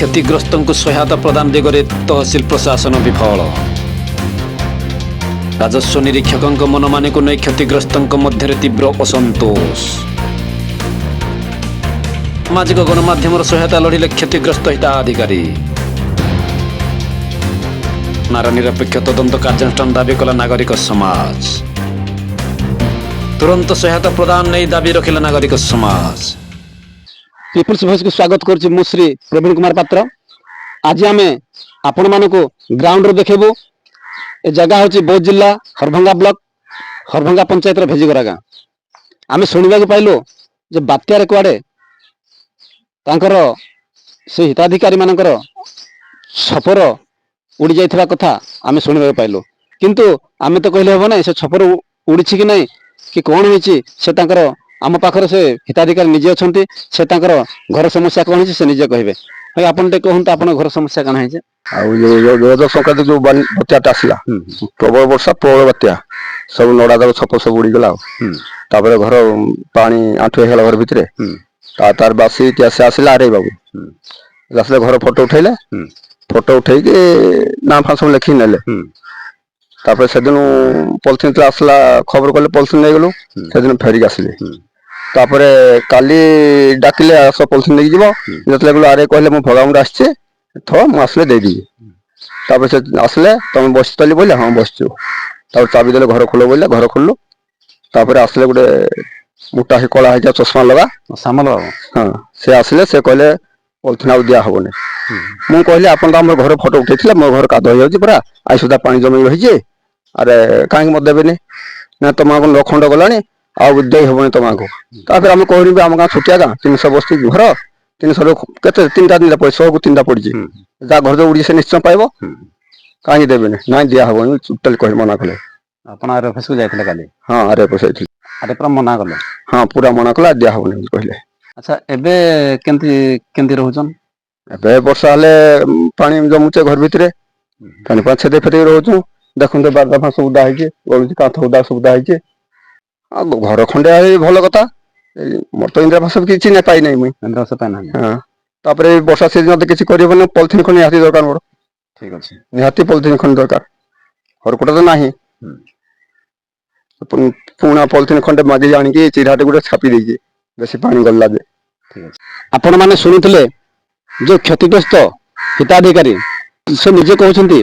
क्षतिग्रस्त को सहायता प्रदान दिगरे तहसिल प्रशासन विफल। राजस्व निरीक्षकों मनमानी को नहीं क्षतिग्रस्त मध्य तीव्र असंतोष। सामाजिक गणमाध्यम सहायता लड़िले क्षतिग्रस्त हिताधिकारी। नार निरपेक्ष तदंत कार्यानुष्ठान दाबी कला नागरिक समाज। तुरंत सहायता प्रदान नहीं दाबी रखिला नागरिक समाज। पीपुल्स वॉइस को स्वागत करुच्ची मु श्री प्रवीण कुमार पात्र। आज आम आपण मानक ग्राउंड देखेबू। ए जगह हूँ बौद्ध जिला हरभंगा ब्लॉक हरभंगा पंचायत भेजिगरा गाँ। आम शुणा पाइलु जे बात्यार कुआड़े से हिताधिकारी मानकर छपर उड़ी जाइथिबा कथा आम शुणा पाइलु। किंतु आम तो कहले हम ना से छपर उड़ी कि नहीं कि कौन होइछि से तांकर आम पाखर से हिताधिकारी निजे अच्छे से घर समस्या कौन है निजे कहे। भाई आपन ते कहूँ आप घर समस्या कौन है संक्रांति जो बात्याटा आसला प्रबल वर्षा प्रबल बात्या सब नड़ा दाग छप सब उड़ीगला। घर पानी आंठुए है घर भितर तार बासी से आसला आरे बाबू आसले घर फोटो उठेले फोटो उठे ना फा सब लिखी ने से दिन पॉलिथिन आसला खबर कले पॉलिथिन नहीं गलु से दिन फेरिक आसिले। तापरे काली डाकिले आस पॉलिथिन नहीं जीव जो आरे कहले मु भगामुंड आसचे थो मु आसले दे दी। तापर से आसले तुम बस चली बोले हाँ बसचु तापर चाबी देले घर खोलो बोले घर खोलु। तापर आसले गोटे मोटा ही कला है चश्मा लगा सामल हाँ से आसले से कहले पॉलिथिन आउ दिया हबने। मु कहले आपन तो हमर घर फोटो उठेथिले मो घर कादो हो पूरा आई सुधा पानी जमी रही अरे कहीं मत देबेनी ना तुम लखंड गलानी आउ दे हबनी तुमको। तापर आम कहनी आम गाँ छुटिया गाँ 300 बस्ती घर 300 केते 3टा दिन पैसा को 3टा पड़ी जा घर जो उड़ी से निश्चय पाइब कहीं देबेनी ना दिया हबनी टोटल कह मना कले। आपण आर ऑफिस को जाइथिले काली हाँ अरे पैसा अरे पूरा मना कले। हाँ पूरा मना कला दिया हबनी कहले। अच्छा एबे केंती रहउछन एबे वर्षा हेले पानी जमुचे घर भितरे पानी पाँच छे फेर रहूँ देखते बारदा सब उदा है कांथ उदा सब उदा है घर खंडे भल कथा मोर तो इंदिरा आवास किसी नहीं पाई नहीं मुई हाँ तापर वर्षा सीजन किसी कर पॉलिथिन खंड निहाती दरकार मोर ठीक अच्छे निहाती पॉलिथिन खंड दरकार हरकुटा तो ना पुणा पॉलिथिन खंडे माजी आनिकी चिराटे गोटे छापी देजे बेसी पानी गला जे। आपण माने सुनिथिले जो क्षतिग्रस्त हिताधिकारी से निजे कहते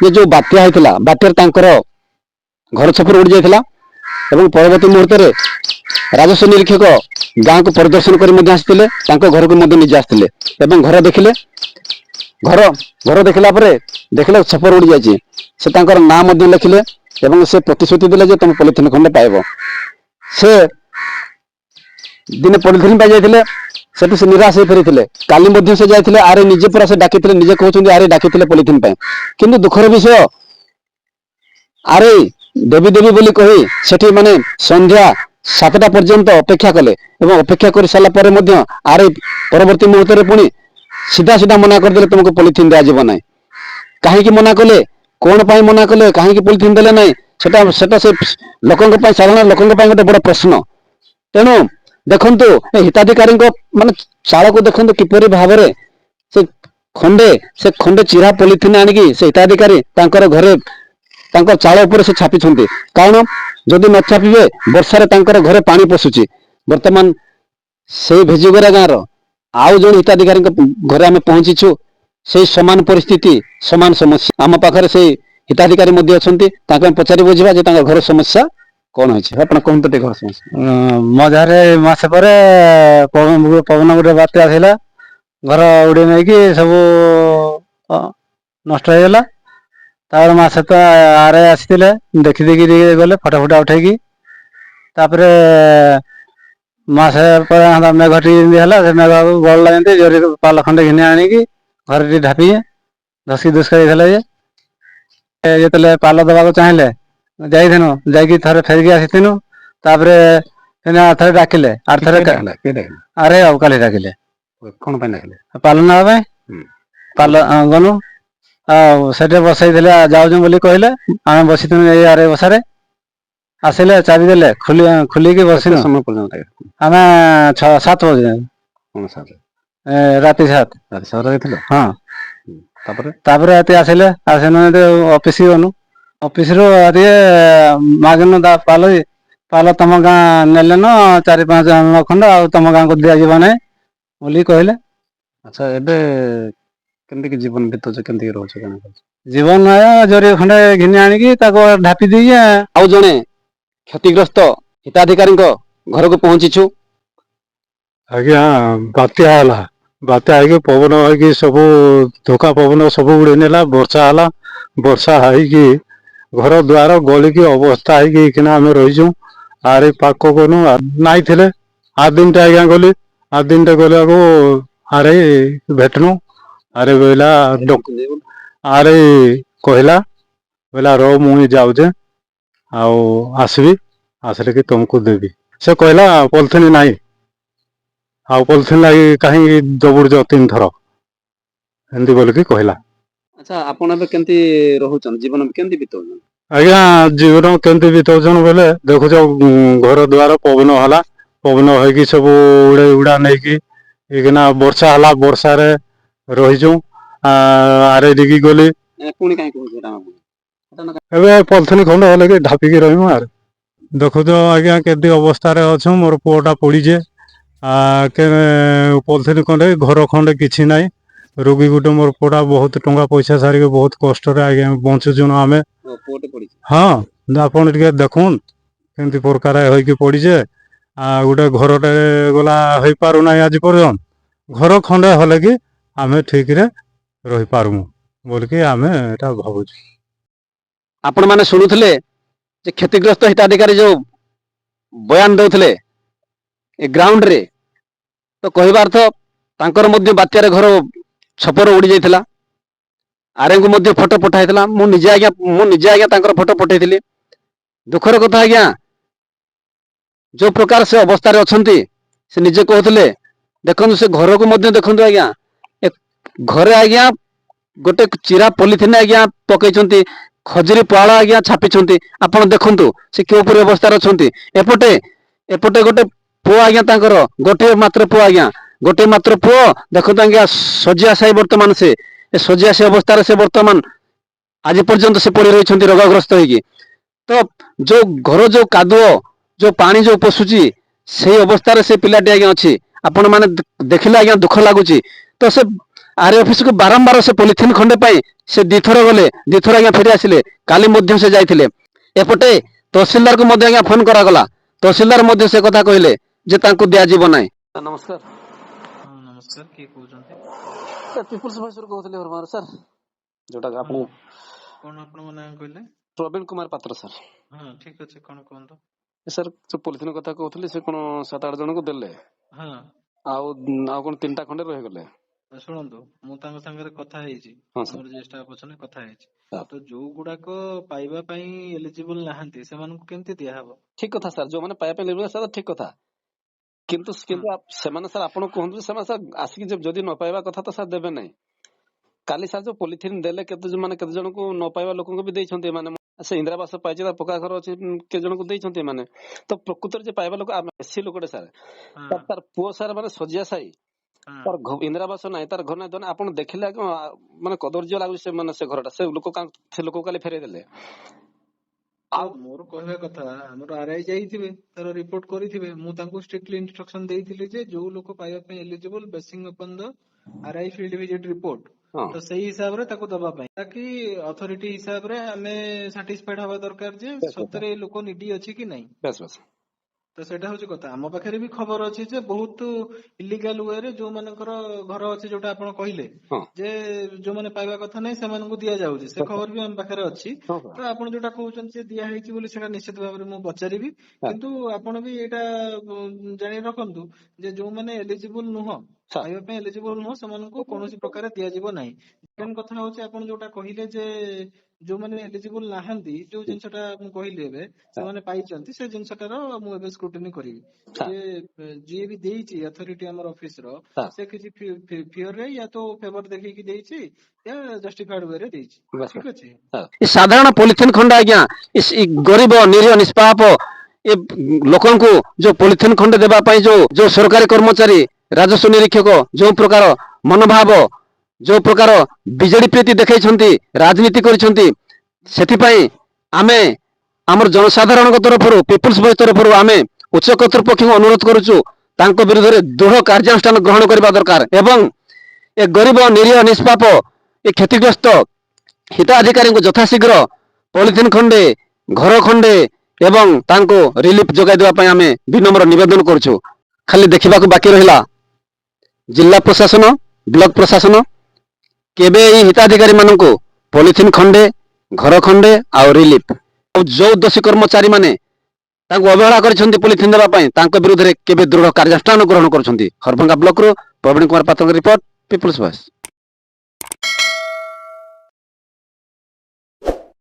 ये जो बात्या होता बात्यार तांकर घर छपर उड़ी जाता एवं परवर्ती मुहूर्त में राजस्व निरीक्षक गाँव को परिदर्शन कर घर को निजे आसते घर देखिले घर देखला देखले छपर उड़ी जाइए से ना लिखिले से प्रतिश्रुति देले तुम पॉलिथिन खंडे पाइब। से दिने पॉलिथिन पाई जाइए सेठू से निराश हो फेरी काली से जाते आरे निजे पूरा से डाकी निजे कहते आरे डाकी पॉलिथिन किंतु दुखर विषय आरे देवी देवी बोली कही सेठी माने संध्या 7टा पर्यंत अपेक्षा कले एवं अपेक्षा कर सारा पर आरे परवर्ती मुहूर्त में पुणी सीधा सीधा मना करदे तुमको पॉलिथिन दिया जीव ना कहीं मना कले कौन पाई मना कले कहीं पॉलिथिन देले ना सेटा से लोकों साधारण लोकों गोटे बड़ प्रश्न। तेणु देखंतु हिताधिकारी माने चाल को देखंतु किपरि भाव से खंडे चिरा पॉलिथिन आनिकी से हिताधिकारी तांकर घरे तांकर चाल उपर से छापी कारण जदि न छापिबे वर्षारे तांकर घरे पानी पशुची। वर्तमान से भेजिगरा गाँव आउ जन हिताधिकारी घरे आम पहुंचीछु से समान परिस्थिति समान समस्या आम पाखरे से हिताधिकारी मध्य अच्छा पचारि बुझा जे घर समस्या कौन है आप कहते घर समस्या मझे मसे पर पवन गोटे बात्या आसला घर उड़ी नहीं कि सब नष्ट हो गला। तापर मसे तो आरे आसी देखी देखी गले फटा फटा उठे मसे पर मेघ टी से मेघ गला जोरी पाल खंडे घिनी आनिकी घर ढापी धसकी दुष्का जो पाल दबा चाहिए जाइनु जाकि थे फेरिक आसीनु थे डाकिले आर थे आरे अब काली डाकिले कौन डाकिले पाल ना पाल गनु से बसई जाऊँ बोली कहले आम बसी आरे बसारे आसिले चाबी देले खुलिकी बस आम 7 बजे ରାତି 7 ସହର ଯାଇଥିଲ ହଁ ତାପରେ ତାପରେ ରାତି ଆସିଲେ ଅଫିସ ଗଲୁ ଅଫିସରୁ ଟିକେ ମାଗିନୁ ପାଲ ପାଲ ତମ ଗାଁ ନେଲେନ 4-5 ଖଣ୍ଡ ଆଉ ତମ ଗାଁକୁ ଦିଆଯିବ ନାହିଁ ବୋଲି କହିଲେ। ଆଚ୍ଛା ଏବେ କେମିତି କି ଜୀବନ ବିତଉଛ କେମିତି କି ରହୁଛ କଣ କରୁଛ? ଜୀବନ ଜରି ଖଣ୍ଡେ ଘିନି ଆଣିକି ତାକୁ ଢାପି ଦେଇକି ଆଉ ଜଣେ କ୍ଷତିଗ୍ରସ୍ତ ହିତାଧିକାରୀଙ୍କ ଘରକୁ ପହଞ୍ଚିଛୁ। ଆଜ୍ଞା ବାତ୍ୟା ହେଲା ବାତ୍ୟା ହେଇକି ପବନ ହେଇକି ସବୁ ଧୋକା ପବନ ସବୁ ଉଡେଇ ନେଲା ବର୍ଷା ହେଲା ବର୍ଷା ହେଇକି ଘର ଦ୍ୱାର ଗଳିକି ଅବସ୍ଥା ହେଇକି କିନା ଆମେ ରହିଛୁ ଆରେ ପାକ କନୁ ନାଇଁ ଥିଲେ ଆଠ ଦିନଟା ଆଜ୍ଞା ଗଲି ଆଠ ଦିନଟା ଗଲାକୁ ଆରେ ଭେଟନୁ ଆରେ ବୋଇଲା ଆରେ କହିଲା ବୋଇଲା ର ମୁଇଁ ଯାଉଛେ ଆଉ ଆସିବି ଆସିଲେ କି ତମକୁ ଦେବି ସେ କହିଲା ପଲିଥିନ ନାହିଁ ଆଉ ପଲିଥିନ ଲାଗି କାହିଁକି ଦବୁଡୁଛ 3 ଥର ଏମିତି ବୋଲିକି କହିଲା। ଆଚ୍ଛା ଆପଣ ଏବେ କେମିତି ରହୁଛନ୍ତି ଜୀବନ କେମିତି ବିତଉଛନ୍ତି? ଆଜ୍ଞା ଜୀବନ କେମିତି ବିତଉଛନ୍ ବୋଲେ ଦେଖୁଛ ଘର ଦ୍ୱାର ପବନ ହେଲା ପବନ ହେଇକି ସବୁ ଉଡେଇ ଉଡା ନେଇକି ଏଇକିନା ବର୍ଷା ହେଲା ବର୍ଷାରେ ରହିଛୁ ଆରେ ଦିକି ଗଲି ପୁଣି କାହିଁ କହୁଛ ଏଇଟା ଏବେ ପଲିଥିନ ଖଣ୍ଡ ହେଲେ କି ଢାପିକି ରହିବୁ ଆର ଦେଖୁଛ ଆଜ୍ଞା କେମିତି ଅବସ୍ଥାରେ ଅଛୁ ମୋର ପୁଅଟା ପଡିଛେ ପଲିଥିନ ଖଣ୍ଡେ ଘର ଖଣ୍ଡେ କିଛି ନାହିଁ ରୋଗୀ ଗୋଟେ ମୋର ପୁଅଟା ବହୁତ ଟଙ୍କା ପଇସା ସାରିକି ବହୁତ କଷ୍ଟରେ ଆଜ୍ଞା ବଞ୍ଚୁଛୁ ଆମେ। ପୁଅଟେ ପଡିଛି ହଁ ଆପଣ ଟିକେ ଦେଖୁନ୍ କେମିତି ପ୍ରକାର ହେଇକି ପଡିଛେ ଗୋଟେ ଘରଟେ ଗଲା ହେଇପାରୁନାହିଁ ଆଜି ପର୍ଯ୍ୟନ୍ତ ଘର ଖଣ୍ଡେ ହେଲେ କି ଆମେ ଠିକରେ ରହିପାରୁମୁ ବୋଲିକି ଆମେ ଏଟା ଭାବୁଛୁ। ଆପଣ ମାନେ ଶୁଣୁଥିଲେ ଯେ କ୍ଷତିଗ୍ରସ୍ତ ହିତାଧିକାରୀ ଯୋଉ ବୟାନ ଦଉଥିଲେ ଏ ଗ୍ରାଉଣ୍ଡରେ ତ କହିବା ଅର୍ଥ ତାଙ୍କର ମଧ୍ୟ ବାତ୍ୟାରେ ଘର ଛପର ଉଡି ଯାଇଥିଲା ଆର୍ଏଙ୍କୁ ମଧ୍ୟ ଫଟୋ ପଠାଇଥିଲା ମୁଁ ନିଜେ ଆଜ୍ଞା ତାଙ୍କର ଫଟୋ ପଠେଇଥିଲି। ଦୁଃଖର କଥା ଆଜ୍ଞା ଯୋଉ ପ୍ରକାର ସେ ଅବସ୍ଥାରେ ଅଛନ୍ତି ସେ ନିଜେ କହୁଥିଲେ ଦେଖନ୍ତୁ ସେ ଘରକୁ ମଧ୍ୟ ଦେଖନ୍ତୁ ଆଜ୍ଞା ଏ ଘରେ ଆଜ୍ଞା ଗୋଟେ ଚିରା ପଲିଥିନ ଆଜ୍ଞା ପକେଇଛନ୍ତି ଖଜୁରୀ ପାଳ ଆଜ୍ଞା ଛାପିଛନ୍ତି ଆପଣ ଦେଖନ୍ତୁ ସେ କେଉଁପରି ଅବସ୍ଥାରେ ଅଛନ୍ତି। ଏପଟେ ଗୋଟେ ପୁଅ ଆଜ୍ଞା ତାଙ୍କର ଗୋଟିଏ ମାତ୍ର ପୁଅ ଆଜ୍ଞା ଗୋଟିଏ ମାତ୍ର ପୁଅ ଦେଖନ୍ତୁ ଆଜ୍ଞା ଶଯ୍ୟା ସାହି ବର୍ତ୍ତମାନ ସେ ଶଯ୍ୟା ସାହି ଅବସ୍ଥାରେ ସେ ବର୍ତ୍ତମାନ ଆଜି ପର୍ଯ୍ୟନ୍ତ ସେ ପଡି ରହିଛନ୍ତି ରୋଗଗ୍ରସ୍ତ ହେଇକି ତ ଯୋଉ ଘର ଯୋଉ କାଦୁଅ ଯୋଉ ପାଣି ଯୋଉ ପଶୁଛି ସେଇ ଅବସ୍ଥାରେ ସେ ପିଲାଟି ଆଜ୍ଞା ଅଛି ଆପଣ ମାନେ ଦେଖିଲେ ଆଜ୍ଞା ଦୁଃଖ ଲାଗୁଛି ତ ସେ ଆର ଅଫିସକୁ ବାରମ୍ବାର ସେ ପଲିଥିନ ଖଣ୍ଡେ ପାଇଁ ସେ ଦିଥର ଗଲେ ଦିଥର ଆଜ୍ଞା ଫେରି ଆସିଲେ କାଲି ମଧ୍ୟ ସେ ଯାଇଥିଲେ ଏପଟେ ତହସିଲଦାରକୁ ମଧ୍ୟ ଆଜ୍ଞା ଫୋନ କରାଗଲା ତହସିଲଦାର ମଧ୍ୟ ସେ କଥା କହିଲେ ଯେ ତାଙ୍କୁ ଦିଆଯିବ ନାହିଁ। ନମସ୍କାର ହଁ ନମସ୍କାର କିଏ କହୁଛନ୍ତି? ପିପୁଲ୍ସ ଭଏସରୁ କହୁଥିଲି ସାର୍ ଯୋଉଟା ଆପଣ କଣ ଆପଣଙ୍କ ନାଁ କହିଲେ? ପ୍ରବୀଣ କୁମାର ପାତ୍ର ସାର୍। ହଁ ଠିକ ଅଛି କଣ କୁହନ୍ତୁ? ସାର୍ ଯୋଉ ପଲିଥିନ କଥା କହୁଥିଲି ସେ କଣ 7-8 ଜଣଙ୍କୁ ଦେଲେ ହଁ ଆଉ କଣ 3ଟା ଖଣ୍ଡେ ରହିଗଲେ। ଶୁଣନ୍ତୁ ମୁଁ ତାଙ୍କ ସାଙ୍ଗରେ କଥା ହେଇଛି ହଁ ସାର୍ ଆମର ଯିଏ ଷ୍ଟାଫ୍ ଅଛନ୍ତି କଥା ହେଇଛି ସାର୍ ତ ଯୋଉ ଗୁଡାକ ପାଇବା ପାଇଁ ଏଲିଜିବଲ ନାହାନ୍ତି ସେମାନଙ୍କୁ କେମିତି ଦିଆହବ? ଠିକ କଥା ସାର୍ ଯୋଉମାନେ ପାଇବା ପାଇଁ ନିର୍ଭର ସାର୍ ଠିକ କଥା କିନ୍ତୁ ସେମାନେ ସାର୍ ଆପଣ କୁହନ୍ତୁ ସେମାନେ ସାର୍ ଆସିକି ଯଦି ନ ପାଇବା କଥା ତ ସାର୍ ଦେବେ ନାହିଁ। କାଲି ସାର୍ ଯୋଉ ପଲିଥିନ ଦେଲେ କେତେ ଜଣଙ୍କୁ ନ ପାଇବା ଲୋକଙ୍କୁ ବି ଦେଇଛନ୍ତି ଏମାନେ ସେ ଇନ୍ଦିରାବାସ ପାଇଛି ତାର ପକ୍କା ଘର ଅଛି କେତେ ଜଣଙ୍କୁ ଦେଇଛନ୍ତି ଏମାନେ ତ ପ୍ରକୃତରେ ଯେ ପାଇବା ଲୋକ ଆମେ ବେଶୀ ଲୋକଟେ ସାର୍ ତାର ପୁଅ ସାର୍ ମାନେ ଶଯ୍ୟା ସାହି ତାର ଇନ୍ଦିରାବାସ ନାହିଁ ତାର ଘର ନାହିଁ ଆପଣ ଦେଖିଲେ ମାନେ କଦର୍ଯ୍ୟ ଲାଗୁଛି ସେ ଘରଟା ସେ ଲୋକ କାଲି ଫେରେଇ ଦେଲେ। ଆଉ ମୋର କହିବା କଥା ଆମର ଆରଆଇ ଯାଇଥିବେ ତାର ରିପୋର୍ଟ କରିଥିବେ ମୁଁ ତାଙ୍କୁ ଷ୍ଟ୍ରିକ୍ଟଲି ଇନଷ୍ଟ୍ରକ୍ସନ ଦେଇଥିଲି ଯେ ଯୋଉ ଲୋକ ପାଇବା ପାଇଁ ଏଲିଜିବଲ ବେସିଂ ଅପନ ଦ ଆରଆଇ ଫିଲ୍ଡ ଭିଜିଟ ରିପୋର୍ଟ ତ ସେଇ ହିସାବରେ ତାକୁ ଦବା ପାଇଁ ତାକି ଅଥରିଟି ହିସାବରେ ଆମେ ସାଟିସ୍ଫାଇଡ ହବା ଦରକାର ଯେ ସତରେ ଏ ଲୋକ ନିଡି ଅଛି କି ନାହିଁ। ତ ସେଇଟା ହଉଛି କଥା ଆମ ପାଖରେ ବି ଖବର ଅଛି ଯେ ବହୁତ ଇଲିଗାଲ ୱେରେ ଯୋଉମାନଙ୍କର ଘର ଅଛି ଯୋଉଟା ଆପଣ କହିଲେ ଯେ ଯୋଉମାନେ ପାଇବା କଥା ନାହିଁ ସେମାନଙ୍କୁ ଦିଆଯାଉଛି ସେ ଖବର ବି ଆମ ପାଖରେ ଅଛି। ତ ଆପଣ ଯୋଉଟା କହୁଛନ୍ତି ଯେ ଦିଆ ହେଇଛି ବୋଲି ସେଇଟା ନିଶ୍ଚିତ ଭାବରେ ମୁଁ ପଚାରିବି କିନ୍ତୁ ଆପଣ ବି ଏଇଟା ଜାଣି ରଖନ୍ତୁ ଯେ ଯୋଉମାନେ ଏଲିଜିବୁଲ ନୁହଁ ପାଇବା ପାଇଁ ଏଲିଜିବୁଲ ନୁହଁ ସେମାନଙ୍କୁ କୌଣସି ପ୍ରକାର ଦିଆଯିବ ନାହିଁ। ସେକେଣ୍ଡ କଥା ହଉଛି ଆପଣ ଯୋଉଟା କହିଲେ ଯେ ଯୋଉମାନେ ଏଲିଜିବୁଲ ନାହାନ୍ତି ଯୋଉ ଜିନିଷଟା ମୁଁ କହିଲି ଏବେ ସେମାନେ ପାଇଛନ୍ତି ସେ ଜିନିଷଟାର ମୁଁ ଏବେ ସ୍କ୍ରୁଟିନି କରିବି ଯେ ଯିଏ ବି ଦେଇଛି ଅଥରିଟି ଆମର ଅଫିସର ସେ କିଛି ଫିଅରରେ ୟା ତ ଫେଭର ଦେଖିକି ଦେଇଛି ୟା ଜଷ୍ଟିଫାଇଡ ୱେରେ ଦେଇଛି ଠିକ ଅଛି। ସାଧାରଣ ପଲିଥିନ ଖଣ୍ଡ ଆଜ୍ଞା ଗରିବ ନିରୀହ ନିଷ୍ପାପ ଏ ଲୋକଙ୍କୁ ଯୋଉ ପଲିଥିନ ଖଣ୍ଡେ ଦେବା ପାଇଁ ଯୋଉ ସରକାରୀ କର୍ମଚାରୀ ରାଜସ୍ୱ ନିରୀକ୍ଷକ ଯେଉଁ ପ୍ରକାର ମନୋଭାବ ଯେଉଁ ପ୍ରକାର ବିଜେଡି ପ୍ରୀତି ଦେଖାଇଛନ୍ତି ରାଜନୀତି କରିଛନ୍ତି ସେଥିପାଇଁ ଆମେ ଆମର ଜନସାଧାରଣଙ୍କ ତରଫରୁ ପିପୁଲ୍ସ ଭଏସ୍ ତରଫରୁ ଆମେ ଉଚ୍ଚ କର୍ତ୍ତୃପକ୍ଷଙ୍କୁ ଅନୁରୋଧ କରୁଛୁ ତାଙ୍କ ବିରୁଦ୍ଧରେ ଦୃଢ଼ କାର୍ଯ୍ୟାନୁଷ୍ଠାନ ଗ୍ରହଣ କରିବା ଦରକାର ଏବଂ ଏ ଗରିବ ନିରୀହ ନିଷ୍ପାପ ଏ କ୍ଷତିଗ୍ରସ୍ତ ହିତାଧିକାରୀଙ୍କୁ ଯଥାଶୀଘ୍ର ପଲିଥିନ୍ ଖଣ୍ଡେ ଘର ଖଣ୍ଡେ ଏବଂ ତାଙ୍କୁ ରିଲିଫ ଯୋଗାଇ ଦେବା ପାଇଁ ଆମେ ବିନମ୍ର ନିବେଦନ କରୁଛୁ। ଖାଲି ଦେଖିବାକୁ ବାକି ରହିଲା ଜିଲ୍ଲା ପ୍ରଶାସନ ବ୍ଲକ ପ୍ରଶାସନ କେବେ ଏହି ହିତାଧିକାରୀ ମାନଙ୍କୁ ପଲିଥିନ୍ ଖଣ୍ଡେ ଘର ଖଣ୍ଡେ ଆଉ ରିଲିଫ ଆଉ ଯୋଉ ଦୋଷୀ କର୍ମଚାରୀ ମାନେ ତାଙ୍କୁ ଅବହେଳା କରିଛନ୍ତି ପଲିଥିନ୍ ଦେବା ପାଇଁ ତାଙ୍କ ବିରୁଦ୍ଧରେ କେବେ ଦୃଢ଼ କାର୍ଯ୍ୟାନୁଷ୍ଠାନ ଗ୍ରହଣ କରୁଛନ୍ତି। ହରଭଙ୍ଗା ବ୍ଲକରୁ ପ୍ରବୀଣ କୁମାର ପାତ୍ରଙ୍କ ରିପୋର୍ଟ ପିପୁଲ୍ସ ଭଏସ୍।